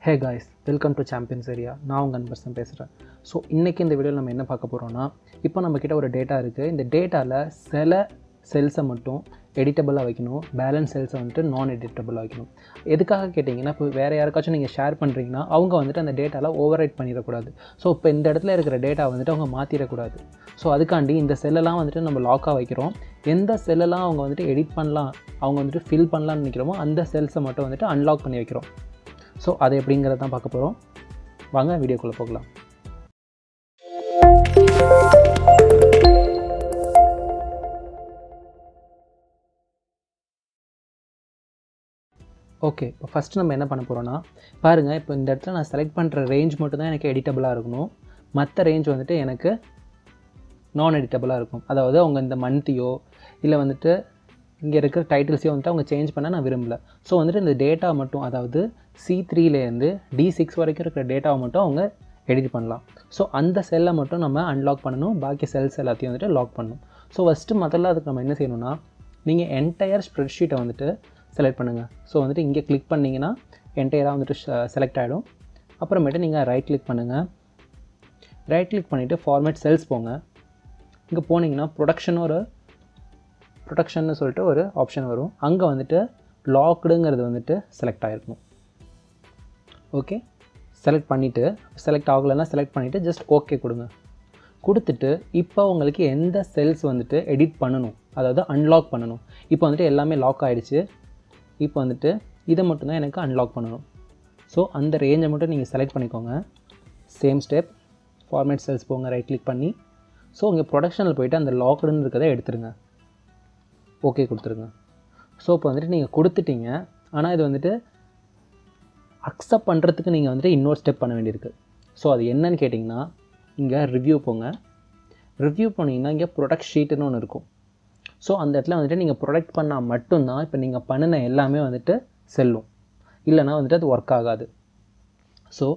Hey guys, welcome to Champions Area. நான் உங்கள் அன்பர்சன் பேசுகிறேன். ஸோ இன்றைக்கி இந்த வீடியோவில் நம்ம என்ன பார்க்க போகிறோம்னா, இப்போ நம்மக்கிட்ட ஒரு டேட்டா இருக்குது. இந்த டேட்டாவில் சில செல்ஸை மட்டும் எடிட்டபிளாக வைக்கணும், பேலன்ஸ் செல்ஸை வந்துட்டு நான் எடிட்டபிளாக வைக்கணும். எதுக்காக கேட்டிங்கன்னா, இப்போ வேறு யாருக்காச்சும் நீங்கள் ஷேர் பண்ணுறீங்கன்னா அவங்க வந்துட்டு அந்த டேட்டாவில் ஓவர் ரைட் பண்ணிடக்கூடாது. ஸோ இப்போ இந்த இடத்துல இருக்கிற டேட்டா வந்துட்டு அவங்க மாற்றிடக்கூடாது. ஸோ அதுக்காண்டி இந்த செல்லெல்லாம் வந்துட்டு நம்ம லாக்காக வைக்கிறோம். எந்த செல்லெல்லாம் அவங்க வந்துட்டு எடிட் பண்ணலாம், அவங்க வந்துட்டு ஃபில் பண்ணலாம்னு நினைக்கிறோமோ அந்த செல்ஸை மட்டும் வந்துட்டு அன்லாக் பண்ணி வைக்கிறோம். ஸோ அது எப்படிங்கிறத தான் பார்க்க போகிறோம். வாங்க வீடியோக்குள்ளே போகலாம். ஓகே, இப்போ ஃபஸ்ட்டு நம்ம என்ன பண்ண போகிறோன்னா, பாருங்கள், இப்போ இந்த இடத்துல நான் செலக்ட் பண்ணுற ரேஞ்ச் மட்டும் தான் எனக்கு எடிட்டபிளாக இருக்கணும். மற்ற ரேஞ்ச் வந்துட்டு எனக்கு நான் எடிட்டபிளாக இருக்கும். அதாவது அவங்க இந்த மந்த்தையோ இல்லை வந்துட்டு இங்கே இருக்கிற டைட்டில்ஸையும் வந்துட்டு அவங்க சேஞ்ச் பண்ண நான் விரும்பலை. ஸோ வந்துட்டு இந்த டேட்டா மட்டும், அதாவது C3லேருந்து D6 வரைக்கும் இருக்கிற டேட்டாவை மட்டும் அவங்க எடிட் பண்ணலாம். ஸோ அந்த செல்லை மட்டும் நம்ம அன்லாக் பண்ணணும், பாக்கி செல்ஸ் எல்லாத்தையும் வந்துட்டு லாக் பண்ணணும். ஸோ ஃபஸ்ட்டு முதல்ல அதுக்கு நம்ம என்ன செய்யணும்னா, நீங்கள் என்டையர் ஸ்ப்ரெட்ஷீட்டை வந்துட்டு செலக்ட் பண்ணுங்கள். ஸோ வந்துட்டு இங்கே கிளிக் பண்ணிங்கன்னா என்டையராக வந்துட்டு செலக்ட் ஆகிடும். அப்புறமேட்டு நீங்கள் ரைட் கிளிக் பண்ணுங்கள். ரைட் கிளிக் பண்ணிவிட்டு ஃபார்மேட் செல்ஸ் போங்க. இங்கே போனீங்கன்னா ப்ரொடக்ஷன்னு சொல்லிட்டு ஒரு ஆப்ஷன் வரும். அங்கே வந்துட்டு லாக்டுங்கிறது வந்துட்டு செலக்ட் ஆகிருக்கணும். ஓகே, செலக்ட் ஆகலைன்னா செலக்ட் பண்ணிவிட்டு ஜஸ்ட் ஓகே கொடுங்க. கொடுத்துட்டு இப்போ உங்களுக்கு எந்த செல்ஸ் வந்துட்டு எடிட் பண்ணணும், அதாவது அன்லாக் பண்ணணும். இப்போ வந்துட்டு எல்லாமே லாக் ஆகிடுச்சு. இப்போ வந்துட்டு இதை மட்டும்தான் எனக்கு அன்லாக் பண்ணணும். ஸோ அந்த ரேஞ்சை மட்டும் நீங்கள் செலக்ட் பண்ணிக்கோங்க. சேம் ஸ்டெப், ஃபார்மேட் செல்ஸ் போங்க, ரைட் கிளிக் பண்ணி. ஸோ உங்கள் ப்ரொடக்ஷனில் போய்ட்டு அந்த லாக்டுன்னு இருக்கிறத எடுத்துருங்க. ஓகே கொடுத்துருங்க. ஸோ இப்போ வந்துட்டு நீங்கள் கொடுத்துட்டீங்க. ஆனால் இது வந்துட்டு அக்செப்ட் பண்ணுறதுக்கு நீங்கள் வந்துட்டு இன்னொரு ஸ்டெப் பண்ண வேண்டியிருக்கு. ஸோ அது என்னன்னு கேட்டிங்கன்னா, இங்கே ரிவ்யூ போங்க. ரிவ்யூ பண்ணிங்கன்னா இங்கே ப்ரொடக்ட் ஷீட்டுன்னு ஒன்று இருக்கும். ஸோ அந்த இடத்துல வந்துட்டு நீங்கள் ப்ரொடக்ட் பண்ணால் மட்டும்தான் இப்போ நீங்கள் பண்ணின எல்லாமே வந்துட்டு செல்லும், இல்லைனா வந்துட்டு அது ஒர்க் ஆகாது. ஸோ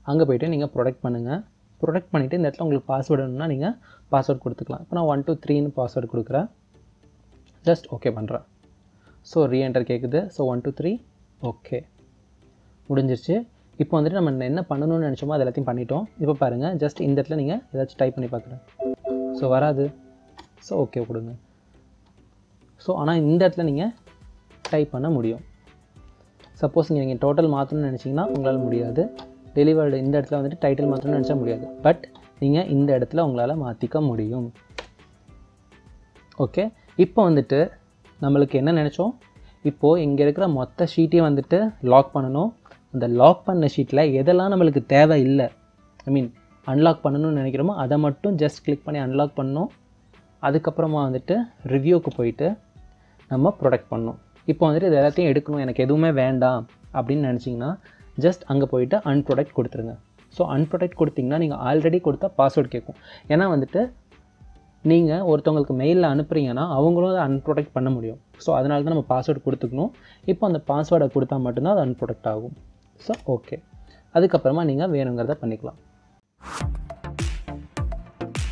அங்கே போய்ட்டு நீங்கள் ப்ரொடக்ட் பண்ணுங்கள். ப்ரொடக்ட் பண்ணிவிட்டு இந்த இடத்துல உங்களுக்கு பாஸ்வேர்டு வேணும்னா நீங்கள் பாஸ்வேர்டு கொடுத்துக்கலாம். இப்போ நான் 1 2 3ன்னு பாஸ்வேர்டு கொடுக்குறேன். ஜஸ்ட் ஓகே பண்ணுறேன். ஸோ ரீஎன்டர் கேட்குது. ஸோ 1 2 3 ஓகே முடிஞ்சிருச்சு. இப்போ வந்துட்டு நம்ம என்ன பண்ணணும்னு நினச்சோமோ அது எல்லாத்தையும் பண்ணிட்டோம். இப்போ பாருங்கள், ஜஸ்ட் இந்த இடத்துல நீங்கள் ஏதாச்சும் டைப் பண்ணி பார்க்குறேன். ஸோ வராது. ஸோ ஓகே கொடுங்க. ஸோ ஆனால் இந்த இடத்துல நீங்கள் டைப் பண்ண முடியும். சப்போஸ் நீங்கள் டோட்டல் மாற்றணும்னு நினச்சிங்கன்னா உங்களால் முடியாது. டெலிவர்டு இந்த இடத்துல வந்துட்டு டைட்டில் மாற்றணும்னு நினச்சா முடியாது. பட் நீங்கள் இந்த இடத்துல உங்களால் மாற்றிக்க முடியும். ஓகே, இப்போ வந்துட்டு நம்மளுக்கு என்ன நினச்சோம், இப்போது இங்கே இருக்கிற மொத்த ஷீட்டையும் வந்துட்டு லாக் பண்ணணும். அந்த லாக் பண்ண ஷீட்டில் எதெல்லாம் நம்மளுக்கு தேவை இல்லை, அன்லாக் பண்ணணும்னு நினைக்கிறோமோ அதை மட்டும் ஜஸ்ட் கிளிக் பண்ணி அன்லாக் பண்ணணும். அதுக்கப்புறமா வந்துட்டு ரிவ்யூக்கு போயிட்டு நம்ம ப்ரொடக்ட் பண்ணணும். இப்போ வந்துட்டு இது எல்லாத்தையும் எடுக்கணும், எனக்கு எதுவுமே வேண்டாம் அப்படின்னு நினச்சிங்கன்னா ஜஸ்ட் அங்கே போயிட்டு அன்ப்ரொடக்ட் கொடுத்துருங்க. ஸோ அன்ப்ரொடக்ட் கொடுத்திங்கன்னா நீங்கள் ஆல்ரெடி கொடுத்தா பாஸ்வேர்டு கேட்கும். ஏன்னா வந்துட்டு நீங்கள் ஒருத்தவங்களுக்கு மெயிலில் அனுப்புகிறீங்கன்னா அவங்களும் அதை அன்ப்ரொடக்ட் பண்ண முடியும். ஸோ அதனால தான் நம்ம பாஸ்வேர்டு கொடுத்துக்கணும். இப்போ அந்த பாஸ்வேர்டை கொடுத்தா மட்டும்தான் அது அன்ப்ரொடக்ட் ஆகும். ஸோ ஓகே, அதுக்கப்புறமா நீங்கள் வேணுங்கிறத பண்ணிக்கலாம்.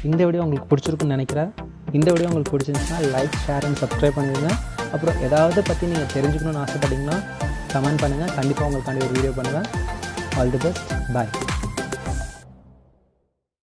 இந்த வீடியோ உங்களுக்கு பிடிச்சிருக்குன்னு நினைக்கிறேன். இந்த வீடியோ உங்களுக்கு பிடிச்சிருந்துச்சுன்னா லைக், ஷேர் அண்ட் சப்ஸ்கிரைப் பண்ணிடுங்க. அப்புறம் ஏதாவது பற்றி நீங்கள் தெரிஞ்சுக்கணுன்னு ஆசைப்பட்டீங்கன்னா கமெண்ட் பண்ணுங்கள். கண்டிப்பாக உங்களுக்காண்டி ஒரு வீடியோ பண்ணுவேன். All the best, bye.